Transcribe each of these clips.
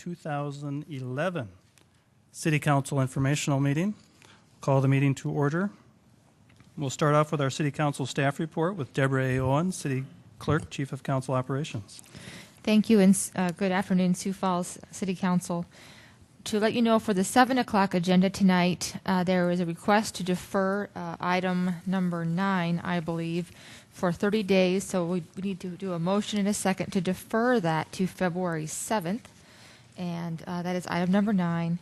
2011 City Council Informational Meeting. Call the meeting to order. We'll start off with our City Council staff report with Deborah A. Owen, City Clerk, Chief of Council Operations. Thank you, and good afternoon, Sioux Falls City Council. To let you know, for the 7 o'clock agenda tonight, there is a request to defer item number 9, I believe, for 30 days. So we need to do a motion in a second to defer that to February 7th. And that is item number 9.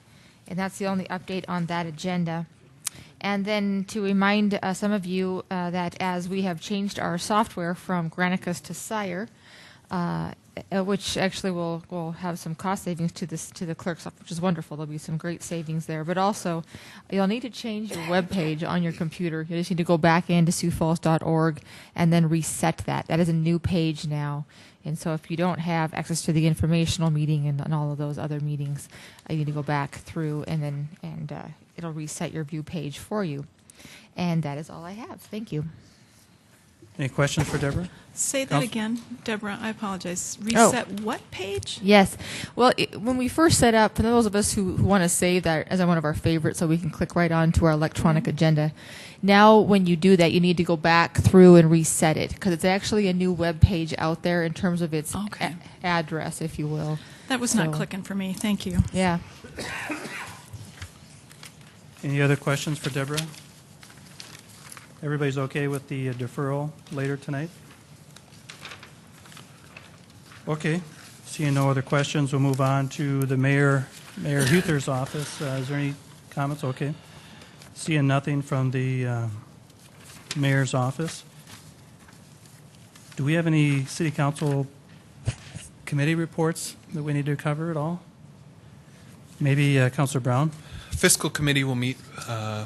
And that's the only update on that agenda. And then to remind some of you that as we have changed our software from Granicus to Sire, which actually will have some cost savings to the clerks, which is wonderful. There'll be some great savings there. But also, you'll need to change your web page on your computer. You just need to go back into siouxfalls.org and then reset that. That is a new page now. And so if you don't have access to the informational meeting and all of those other meetings, you need to go back through and it'll reset your view page for you. And that is all I have. Thank you. Any questions for Deborah? Say that again, Deborah. I apologize. Reset what page? Yes. Well, when we first set up, for those of us who want to save that as one of our favorites so we can click right on to our electronic agenda, now when you do that, you need to go back through and reset it because it's actually a new web page out there in terms of its address, if you will. That was not clicking for me. Thank you. Yeah. Any other questions for Deborah? Everybody's okay with the deferral later tonight? Okay. Seeing no other questions, we'll move on to the Mayor Huther's office. Is there any comments? Okay. Seeing nothing from the Mayor's office. Do we have any City Council committee reports that we need to cover at all? Maybe Councilor Brown? Fiscal Committee will meet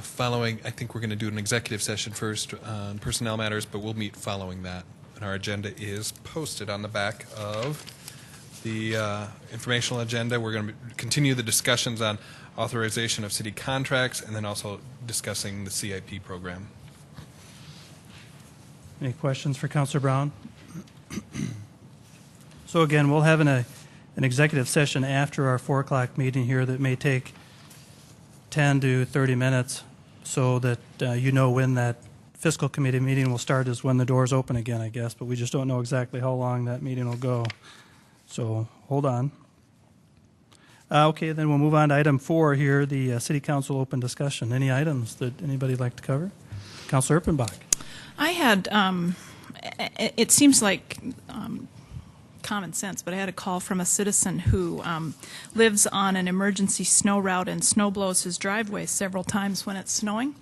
following, I think we're going to do an executive session first on personnel matters, but we'll meet following that. And our agenda is posted on the back of the informational agenda. We're going to continue the discussions on authorization of city contracts and then also discussing the CIP program. Any questions for Councilor Brown? So again, we'll have an executive session after our 4 o'clock meeting here that may take 10 to 30 minutes so that you know when that fiscal committee meeting will start is when the doors open again, I guess, but we just don't know exactly how long that meeting will go. So hold on. Okay, then we'll move on to item 4 here, the City Council open discussion. Any items that anybody would like to cover? Councilor Erpenbach. I had, it seems like common sense, but I had a call from a citizen who lives on an emergency snow route and snow blows his driveway several times when it's snowing.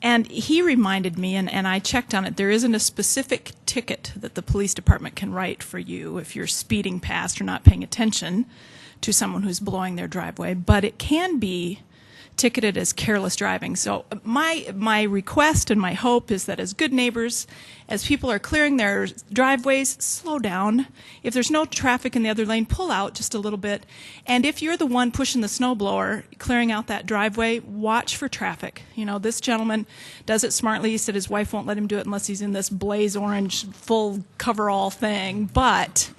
And he reminded me, and I checked on it, there isn't a specific ticket that the police department can write for you if you're speeding past or not paying attention to someone who's blowing their driveway, but it can be ticketed as careless driving. So my request and my hope is that as good neighbors, as people are clearing their driveways, slow down. If there's no traffic in the other lane, pull out just a little bit. And if you're the one pushing the snowblower, clearing out that driveway, watch for traffic. You know, this gentleman does it smartly. He said his wife won't let him do it unless he's in this blaze orange full coverall thing. But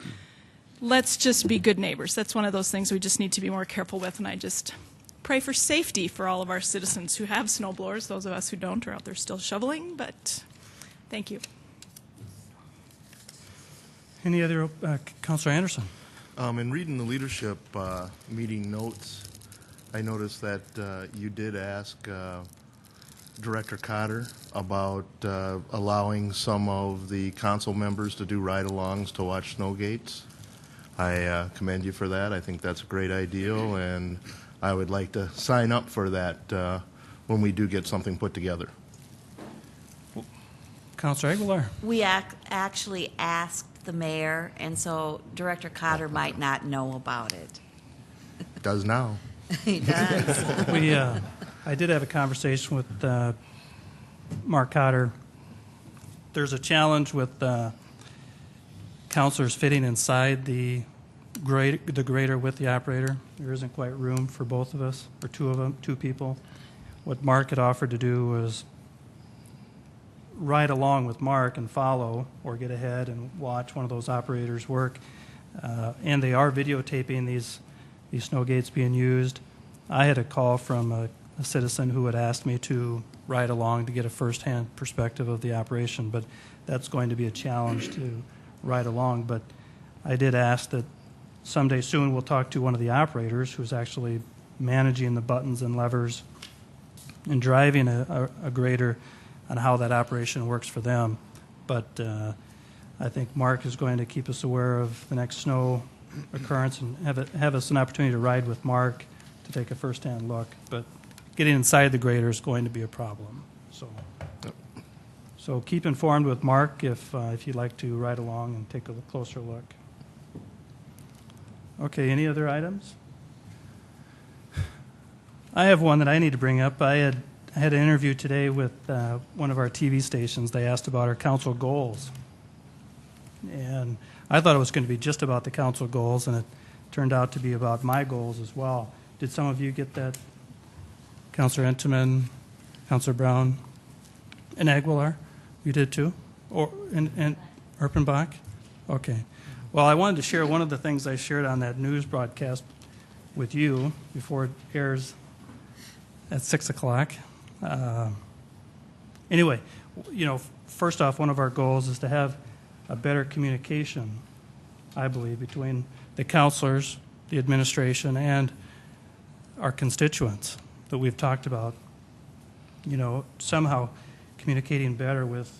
let's just be good neighbors. That's one of those things we just need to be more careful with, and I just pray for safety for all of our citizens who have snow blowers. Those of us who don't are out there still shoveling, but thank you. Any other, Councilor Anderson? In reading the leadership meeting notes, I noticed that you did ask Director Cotter about allowing some of the council members to do ride-alongs to watch snow gates. I commend you for that. I think that's a great idea, and I would like to sign up for that when we do get something put together. Councilor Aguilar. We actually asked the mayor, and so Director Cotter might not know about it. Does now. He does. I did have a conversation with Mark Cotter. There's a challenge with councilors fitting inside the grader with the operator. There isn't quite room for both of us, or two people. What Mark had offered to do was ride along with Mark and follow, or get ahead and watch one of those operators work. And they are videotaping these these snow gates being used. I had a call from a citizen who had asked me to ride along to get a firsthand perspective of the operation, but that's going to be a challenge to ride along. But I did ask that someday soon we'll talk to one of the operators who's actually managing the buttons and levers and driving a grader on how that operation works for them. But I think Mark is going to keep us aware of the next snow occurrence and have us an opportunity to ride with Mark to take a first-hand look. But getting inside the grader is going to be a problem. So keep informed with Mark if you'd like to ride along and take a closer look. Okay, any other items? I have one that I need to bring up. I had an interview today with one of our TV stations. They asked about our council goals. And I thought it was going to be just about the council goals, and it turned out to be about my goals as well. Did some of you get that? Councilor Entenmann, Councilor Brown, and Aguilar? You did too? And Erpenbach? Okay. Well, I wanted to share one of the things I shared on that news broadcast with you before it airs at 6 o'clock. Anyway, first off, one of our goals is to have a better communication, I believe, between the councilors, the administration, and our constituents that we've talked about. Somehow communicating better with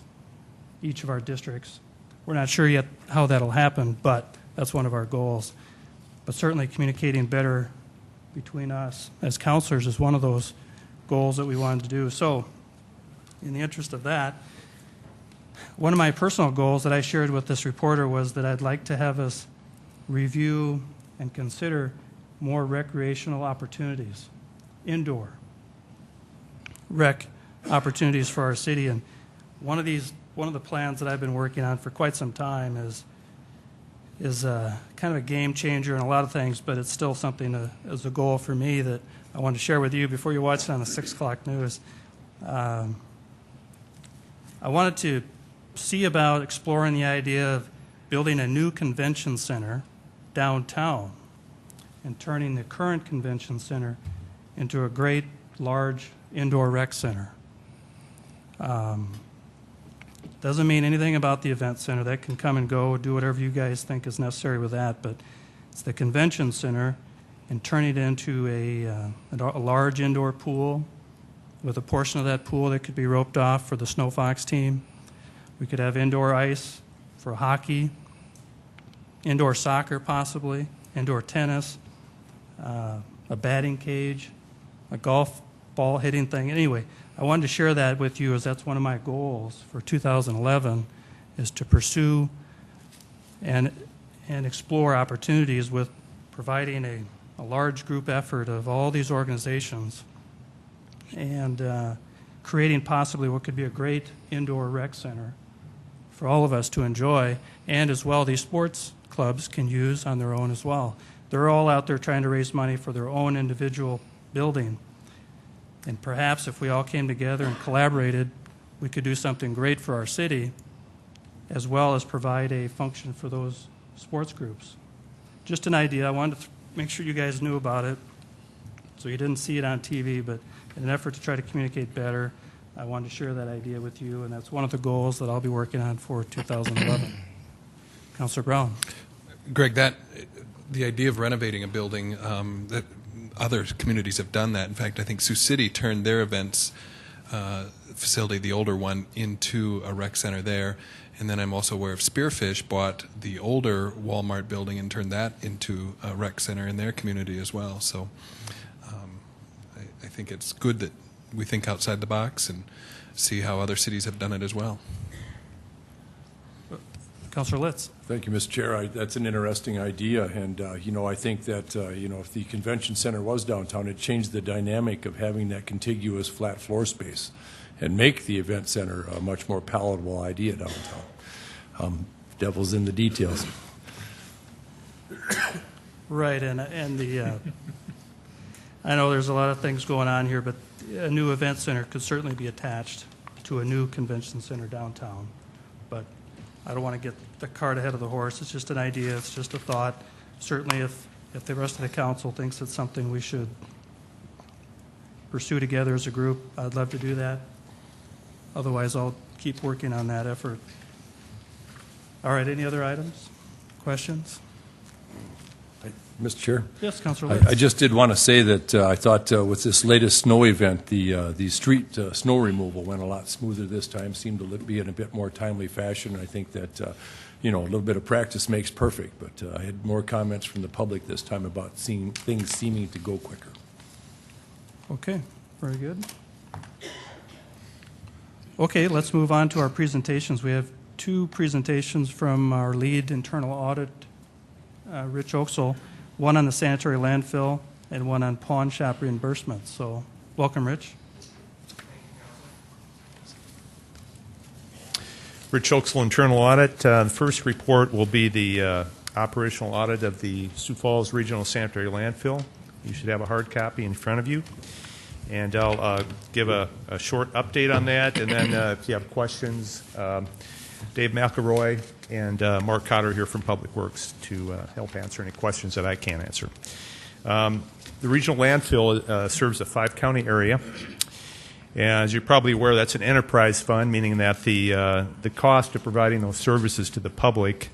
each of our districts. We're not sure yet how that'll happen, but that's one of our goals. But certainly communicating better between us as counselors is one of those goals that we wanted to do. So, in the interest of that, one of my personal goals that I shared with this reporter was that I'd like to have us review and consider more recreational opportunities, indoor rec opportunities for our city. And one of the plans that I've been working on for quite some time is kind of a game changer in a lot of things, but it's still something as a goal for me that I want to share with you before you watch it on the 6 o'clock news. I wanted to see about exploring the idea of building a new convention center downtown and turning the current convention center into a great large indoor rec center. Doesn't mean anything about the event center. That can come and go, do whatever you guys think is necessary with that, but it's the convention center and turning it into a large indoor pool with a portion of that pool that could be roped off for the Snow Fox team. We could have indoor ice for hockey, indoor soccer possibly, indoor tennis, a batting cage, a golf ball hitting thing. Anyway, I wanted to share that with you as that's one of my goals for 2011 is to pursue and explore opportunities with providing a large group effort of all these organizations and creating possibly what could be a great indoor rec center for all of us to enjoy, and as well these sports clubs can use on their own as well. They're all out there trying to raise money for their own individual building. And perhaps if we all came together and collaborated, we could do something great for our city, as well as provide a function for those sports groups. Just an idea. I wanted to make sure you guys knew about it, so you didn't see it on TV, but in an effort to try to communicate better, I wanted to share that idea with you, and that's one of the goals that I'll be working on for 2011. Councilor Brown. Greg, the idea of renovating a building, that other communities have done that. In fact, I think Sioux City turned their events facility, the older one, into a rec center there. And then I'm also aware of Spearfish bought the older Walmart building and turned that into a rec center in their community as well. So I think it's good that we think outside the box and see how other cities have done it as well. Councilor Litz. Thank you, Mr. Chair. That's an interesting idea, and I think that if the convention center was downtown, it changed the dynamic of having that contiguous flat floor space, and make the event center a much more palatable idea downtown. Devil's in the details. Right, and I know there's a lot of things going on here, but a new event center could certainly be attached to a new convention center downtown. But I don't want to get the cart ahead of the horse. It's just an idea. It's just a thought. Certainly, if if the rest of the council thinks it's something we should pursue together as a group, I'd love to do that. Otherwise, I'll keep working on that effort. All right, any other items? Questions? Mr. Chair? Yes, Councilor Lutz. I just did want to say that I thought with this latest snow event, the street snow removal went a lot smoother this time, seemed to be in a bit more timely fashion. I think that, a little bit of practice makes perfect, but I had more comments from the public this time about seeing things seeming to go quicker. Okay, very good. Okay, let's move on to our presentations. We have two presentations from our lead internal audit, Rich Oaksel, one on the sanitary landfill and one on pawn shop reimbursements. So welcome, Rich. Rich Oaksel, internal audit. The first report will be the operational audit of the Sioux Falls Regional Sanitary Landfill. You should have a hard copy in front of you. And I'll give a short update on that, and then if you have questions, Dave McElroy and Mark Cotter here from Public Works to help answer any questions that I can't answer. The regional landfill serves a 5-county area. And as you're probably aware, that's an enterprise fund, meaning that the cost of providing those services to the public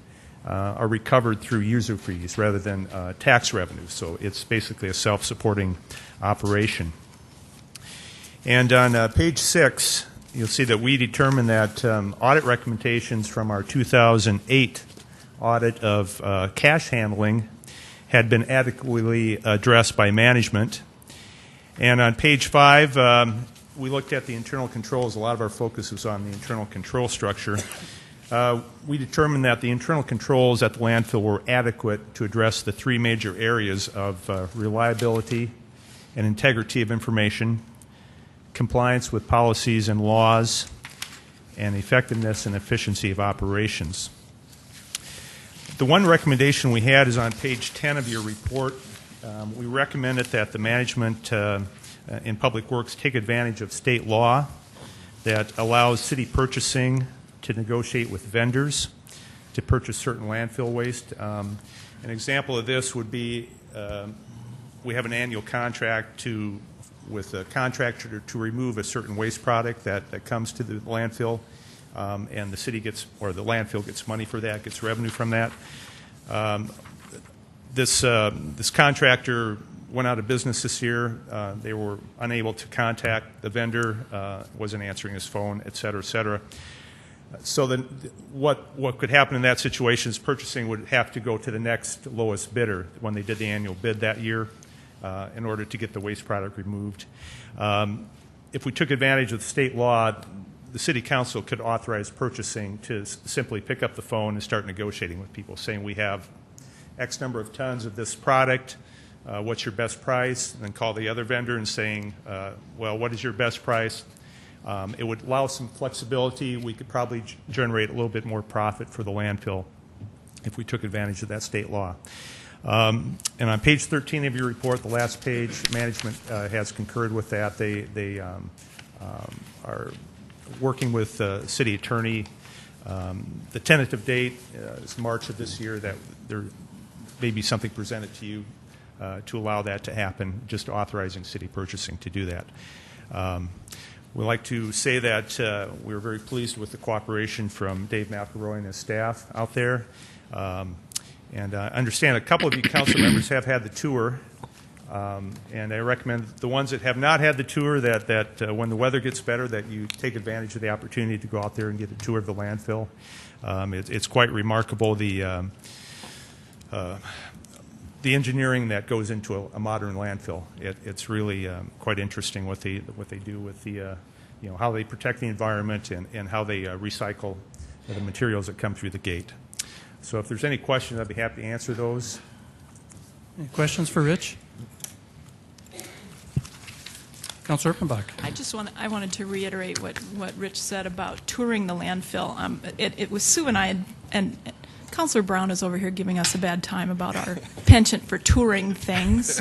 are recovered through user fees rather than tax revenues. So it's basically a self-supporting operation. And on page 6, you'll see that we determined that audit recommendations from our 2008 audit of cash handling had been adequately addressed by management. And on page 5, we looked at the internal controls. A lot of our focus was on the internal control structure. We determined that the internal controls at the landfill were adequate to address the 3 major areas of reliability and integrity of information, compliance with policies and laws, and effectiveness and efficiency of operations. The one recommendation we had is on page 10 of your report. We recommended that the management in Public Works take advantage of state law that allows city purchasing to negotiate with vendors to purchase certain landfill waste. An example of this would be we have an annual contract with a contractor to remove a certain waste product that comes to the landfill, and the city gets, or the landfill gets money for that, gets revenue from that. This contractor went out of business this year. They were unable to contact the vendor, wasn't answering his phone, et cetera, et cetera. So then what could happen in that situation is purchasing would have to go to the next lowest bidder when they did the annual bid that year in order to get the waste product removed. If we took advantage of the state law, the city council could authorize purchasing to simply pick up the phone and start negotiating with people, saying we have X number of tons of this product, what's your best price, and then call the other vendor and saying, well, what is your best price? It would allow some flexibility. We could probably generate a little bit more profit for the landfill if we took advantage of that state law. And on page 13 of your report, the last page, management has concurred with that. They are working with the city attorney. The tentative date is March of this year. That there may be something presented to you to allow that to happen, just authorizing city purchasing to do that. We'd like to say that we're very pleased with the cooperation from Dave McElroy and his staff out there. And I understand a couple of you council members have had the tour, and I recommend the ones that have not had the tour that when the weather gets better that you take advantage of the opportunity to go out there and get a tour of the landfill. It's quite remarkable the engineering that goes into a modern landfill. It's really quite interesting what they do with the how they protect the environment and how they recycle the materials that come through the gate. So if there's any questions, I'd be happy to answer those. Any questions for Rich? Councilor Erpenbach. I wanted to reiterate what Rich said about touring the landfill. It was Sue and I, and Councilor Brown is over here giving us a bad time about our penchant for touring things.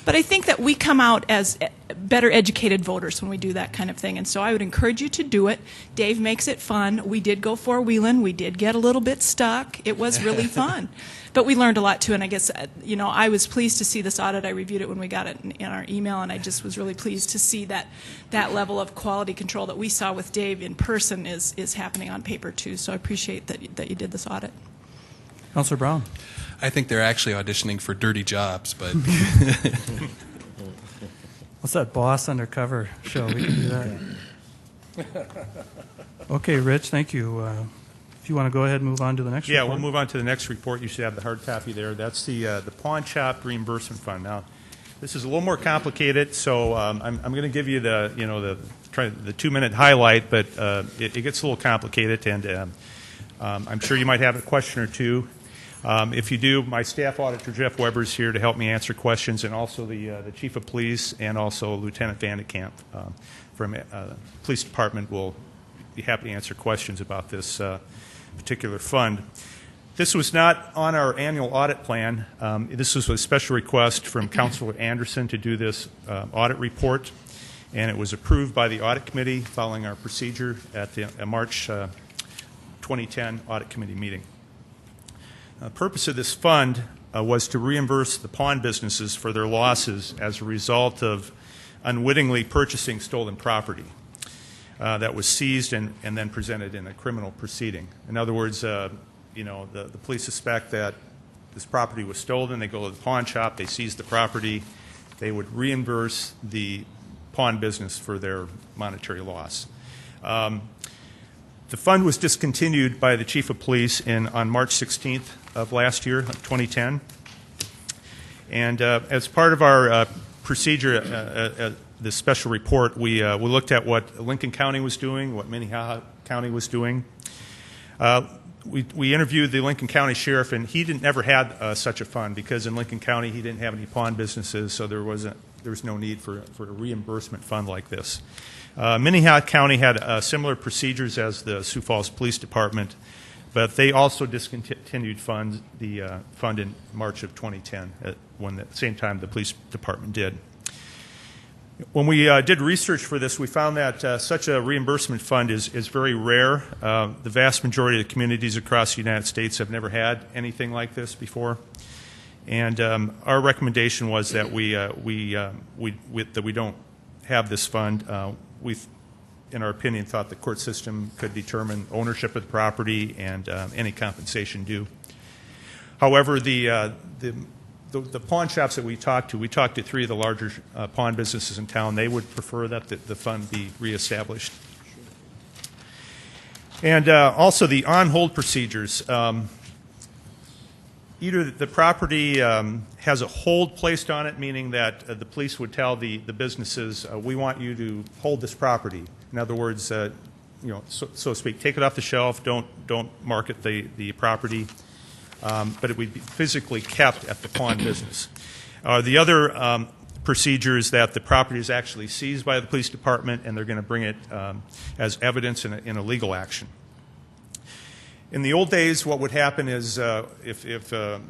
But I think that we come out as better educated voters when we do that kind of thing. And so I would encourage you to do it. Dave makes it fun. We did go four-wheeling. We did get a little bit stuck. It was really fun. But we learned a lot, too. And I guess, I was pleased to see this audit. I reviewed it when we got it in our email, and I just was really pleased to see that level of quality control that we saw with Dave in person is happening on paper, too. So I appreciate that you did this audit. Councilor Brown. I think they're actually auditioning for dirty jobs, but What's that, Boss Undercover show? We can do that. Okay, Rich, thank you. If you want to go ahead and move on to the next Yeah, report. we'll move on to the nenext report. You should have the hard copy there. That's the pawn shop reimbursement fund. Now, this is a little more complicated, so I'm going to give you the 2-minute highlight, but it gets a little complicated, and I'm sure you might have a question or two. If you do, my staff auditor Jeff Weber is here to help me answer questions, and also the chief of police and also Lieutenant Vandekamp from the police department will be happy to answer questions about this particular fund. This was not on our annual audit plan. This was a special request from Councilor Anderson to do this audit report, and it was approved by the audit committee following our procedure at the March 2010 audit committee meeting. The purpose of this fund was to reimburse the pawn businesses for their losses as a result of unwittingly purchasing stolen property that was seized and then presented in a criminal proceeding. In other words, the police suspect that this property was stolen. They go to the pawn shop. They seize the property. They would reimburse the pawn business for their monetary loss. The fund was discontinued by the chief of police on March 16th of last year, 2010. And as part of our procedure, this special report, we looked at what Lincoln County was doing, what Minnehaha County was doing. We interviewed the Lincoln County sheriff, and he never had such a fund because in Lincoln County he didn't have any pawn businesses, so there was no need for a reimbursement fund like this. Minnehaha County had similar procedures as the Sioux Falls Police Department, but they also discontinued the fund in March of 2010, at the same time the police department did. When we did research for this, we found that such a reimbursement fund is very rare. The vast majority of the communities across the United States have never had anything like this before. And our recommendation was that we don't have this fund. We, in our opinion, thought the court system could determine ownership of the property and any compensation due. However, the pawn shops that we talked to 3 of the larger pawn businesses in town. They would prefer that the fund be reestablished. And also the on-hold procedures. Either the property has a hold placed on it, meaning that the police would tell the businesses, we want you to hold this property. In other words, so to speak, take it off the shelf, don't market the property, but it would be physically kept at the pawn business. The other procedure is that the property is actually seized by the police department, and they're going to bring it as evidence in a legal action. In the old days, what would happen is if a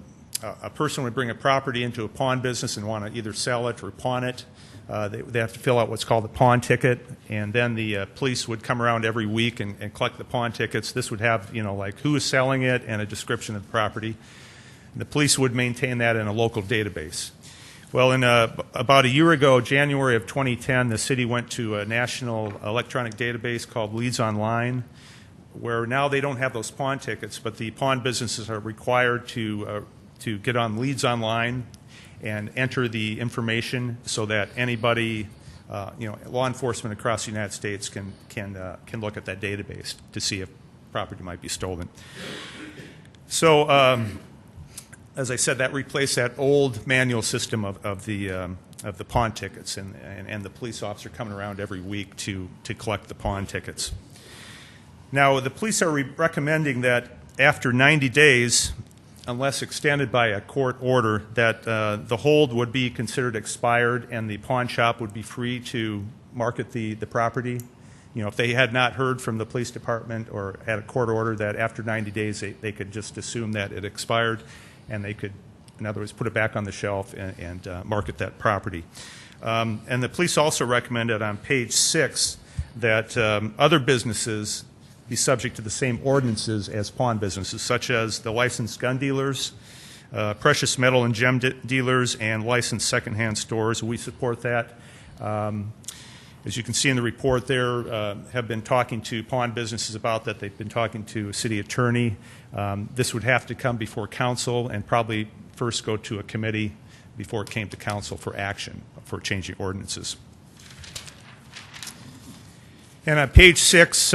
person would bring a property into a pawn business and want to either sell it or pawn it, they have to fill out what's called a pawn ticket, and then the police would come around every week and collect the pawn tickets. This would have, like who is selling it and a description of the property. The police would maintain that in a local database. Well, in about a year ago, January of 2010, the city went to a national electronic database called Leads Online, where now they don't have those pawn tickets, but the pawn businesses are required to get on Leads Online and enter the information so that anybody, law enforcement across the United States can look at that database to see if property might be stolen. So, as I said, that replaced that old manual system of the pawn tickets, and the police officer coming around every week to collect the pawn tickets. Now, the police are recommending that after 90 days, unless extended by a court order, that the hold would be considered expired and the pawn shop would be free to market the property. If they had not heard from the police department or had a court order that after 90 days they could just assume that it expired and they could in other words, put it back on the shelf and market that property. And the police also recommended on page 6 that other businesses be subject to the same ordinances as pawn businesses, such as the licensed gun dealers, precious metal and gem dealers, and licensed secondhand stores. We support that. As you can see in the report there, have been talking to pawn businesses about that. They've been talking to a city attorney. This would have to come before council and probably first go to a committee before it came to council for action for changing ordinances. And on page 6,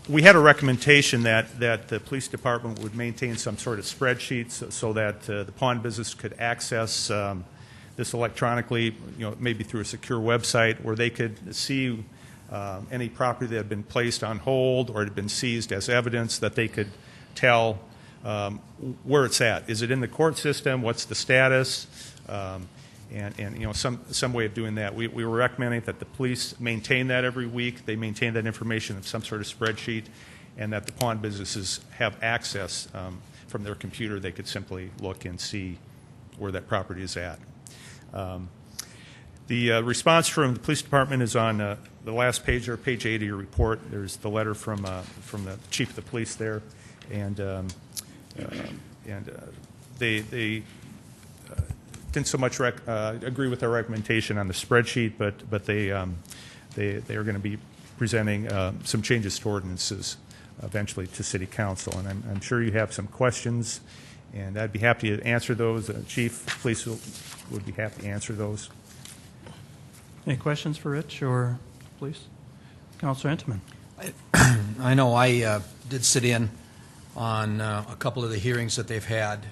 we had a recommendation that the police department would maintain some sort of spreadsheets so that the pawn business could access this electronically, maybe through a secure website where they could see any property that had been placed on hold or had been seized as evidence, that they could tell where it's at. Is it in the court system? What's the status? And some way of doing that. We were recommending that the police maintain that every week. They maintain that information in some sort of spreadsheet, and that the pawn businesses have access from their computer. They could simply look and see where that property is at. The response from the police department is on the last page, or page 8 of your report. There's the letter from the chief of the police there, and they didn't so much agree with our recommendation on the spreadsheet, but they are going to be presenting some changes to ordinances eventually to City Council, and I'm sure you have some questions, and I'd be happy to answer those. Chief, police would be happy to answer those. Any questions for Rich or police? Councilor Entman. I know I did sit in on a couple of the hearings that they've had,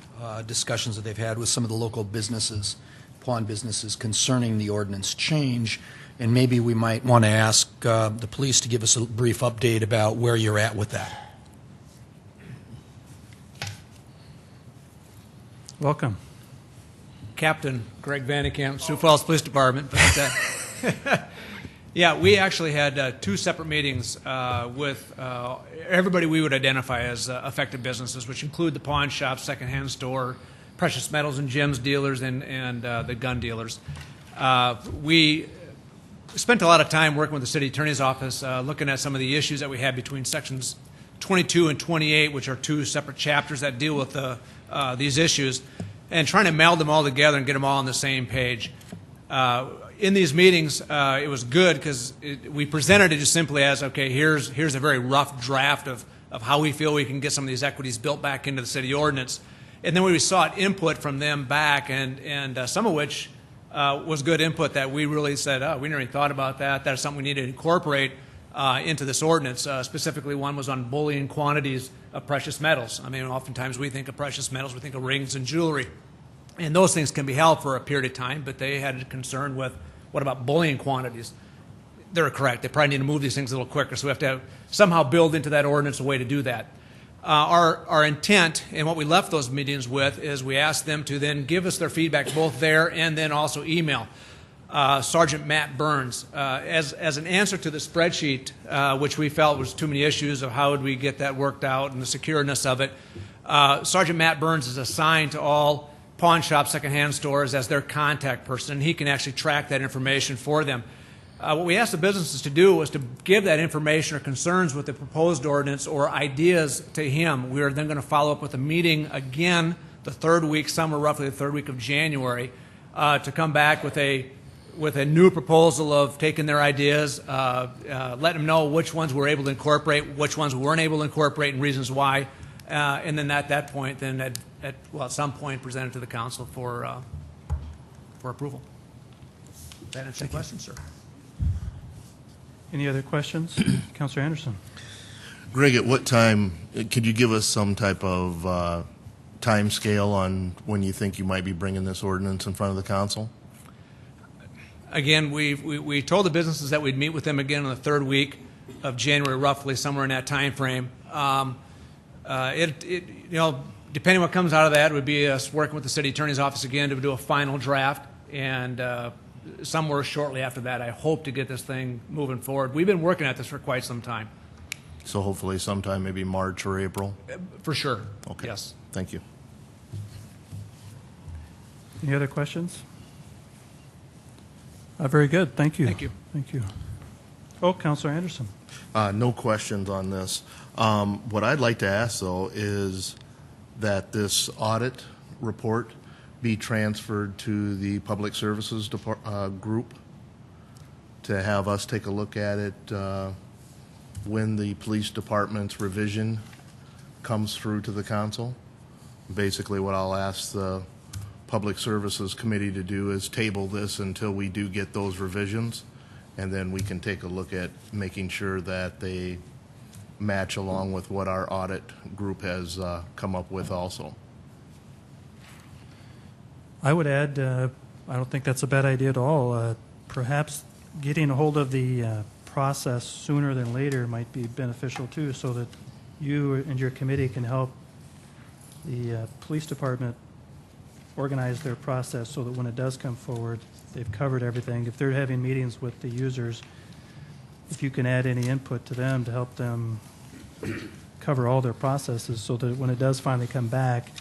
discussions that they've had with some of the local businesses, pawn businesses, concerning the ordinance change, and maybe we might want to ask the police to give us a brief update about where you're at with that. Welcome. Captain Greg Vandekamp, Sioux Falls Police Department. But, yeah, we actually had 2 separate meetings with everybody we would identify as affected businesses, which include the pawn shop, secondhand store, precious metals and gems dealers, and the gun dealers. We spent a lot of time working with the city attorney's office, looking at some of the issues that we had between sections 22 and 28, which are 2 separate chapters that deal with these issues, and trying to meld them all together and get them all on the same page. In these meetings, it was good because we presented it just simply as, okay, here's a very rough draft of how we feel we can get some of these equities built back into the city ordinance. And then we sought input from them back, and some of which was good input that we really said, oh, we never even thought about that. That's something we need to incorporate into this ordinance. Specifically, one was on bullion quantities of precious metals. I mean, oftentimes we think of precious metals, we think of rings and jewelry. And those things can be held for a period of time, but they had a concern with, what about bullion quantities? They're correct. They probably need to move these things a little quicker, so we have to somehow build into that ordinance a way to do that. Our intent and what we left those meetings with is we asked them to then give us their feedback both there and then also email. Sergeant Matt Burns, as an answer to the spreadsheet, which we felt was too many issues of how would we get that worked out and the secureness of it, Sergeant Matt Burns is assigned to all pawn shops, secondhand stores as their contact person, and he can actually track that information for them. What we asked the businesses to do was to give that information or concerns with the proposed ordinance or ideas to him. We are then going to follow up with a meeting again the 3rd week, somewhere roughly the 3rd week of January, to come back with a new proposal of taking their ideas, letting them know which ones we're able to incorporate, which ones we weren't able to incorporate, and reasons why. And then at that point, then at some point, present it to the council for approval. That answer your question, sir? Any other questions? Councilor Anderson. Greg, at what time, could you give us some type of time scale on when you think you might be bringing this ordinance in front of the council? Again, we told the businesses that we'd meet with them again on the 3rd week of January, roughly somewhere in that time frame. Depending what comes out of that, would be us working with the city attorney's office again to do a final draft, and somewhere shortly after that, I hope to get this thing moving forward. We've been working at this for quite some time. So hopefully sometime maybe March or April? For sure. Okay. Yes. Thank you. Any other questions? Very good. Thank you. Thank you. Thank you. Oh, Councilor Anderson. No questions on this. What I'd like to ask, though, is that this audit report be transferred to the Public Services group to have us take a look at it when the police department's revision comes through to the council. Basically, what I'll ask the Public Services Committee to do is table this until we do get those revisions, and then we can take a look at making sure that they match along with what our audit group has come up with also. I would add, I don't think that's a bad idea at all. Perhaps getting a hold of the process sooner than later might be beneficial too, so that you and your committee can help the police department organize their process so that when it does come forward, they've covered everything. If they're having meetings with the users, if you can add any input to them to help them cover all their processes so that when it does finally come back,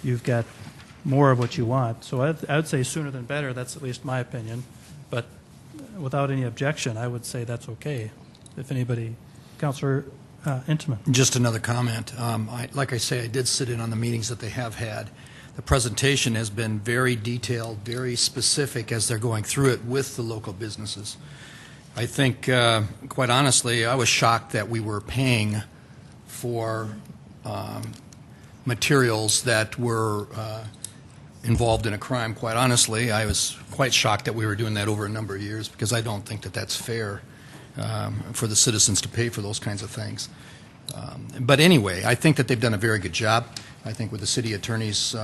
you've got more of what you want. So I'd say sooner than better. That's at least my opinion. But without any objection, I would say that's okay. If anybody, Councilor Intiman. Just another comment. Like I say, I did sit in on the meetings that they have had. The presentation has been very detailed, very specific as they're going through it with the local businesses. I think, quite honestly, I was shocked that we were paying for materials that were involved in a crime. Quite honestly, I was quite shocked that we were doing that over a number of years, because I don't think that that's fair for the citizens to pay for those kinds of things. But anyway, I think that they've done a very good job. I think with the city attorneys,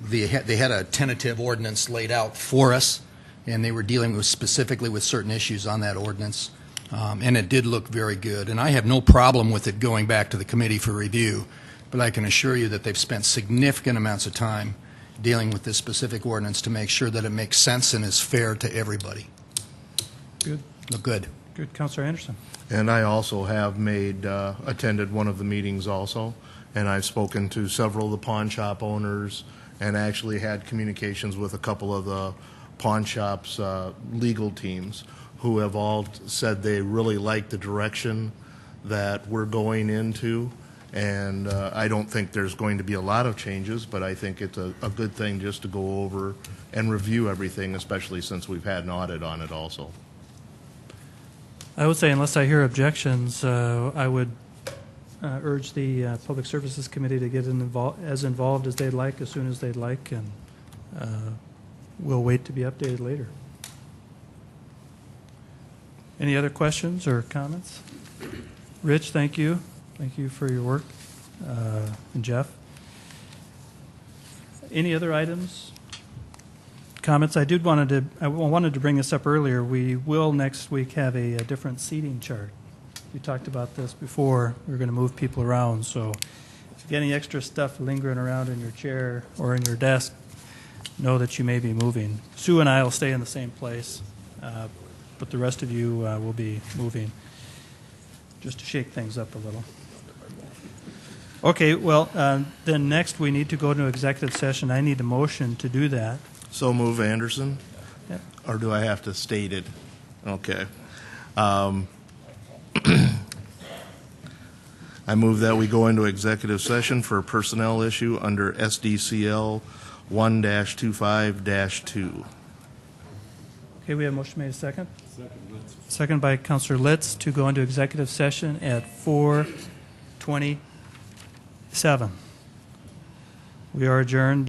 they had a tentative ordinance laid out for us, and they were dealing with specifically with certain issues on that ordinance, and it did look very good. And I have no problem with it going back to the committee for review, but I can assure you that they've spent significant amounts of time dealing with this specific ordinance to make sure that it makes sense and is fair to everybody. Good. Look good. Good. Councilor Anderson. And I also have attended one of the meetings also, and I've spoken to several of the pawn shop owners and actually had communications with a couple of the pawn shops' legal teams, who have all said they really like the direction that we're going into. And I don't think there's going to be a lot of changes, but I think it's a good thing just to go over and review everything, especially since we've had an audit on it also. I would say, unless I hear objections, I would urge the Public Services Committee to get as involved as they'd like, as soon as they'd like, and we'll wait to be updated later. Any other questions or comments? Rich, thank you. Thank you for your work. And Jeff? Any other items? Comments? I wanted to bring this up earlier. We will next week have a different seating chart. We talked about this before. We're going to move people around. So if you get any extra stuff lingering around in your chair or in your desk, know that you may be moving. Sue and I will stay in the same place, but the rest of you will be moving, just to shake things up a little. Okay, well, then next we need to go to executive session. I need a motion to do that. So move, Anderson? Yep. Or do I have to state it? Okay. I move that we go into executive session for a personnel issue under SDCL 1-25-2. Okay, we have a motion made. A second? Second by Councilor Litz to go into executive session at 4:27. We are adjourned.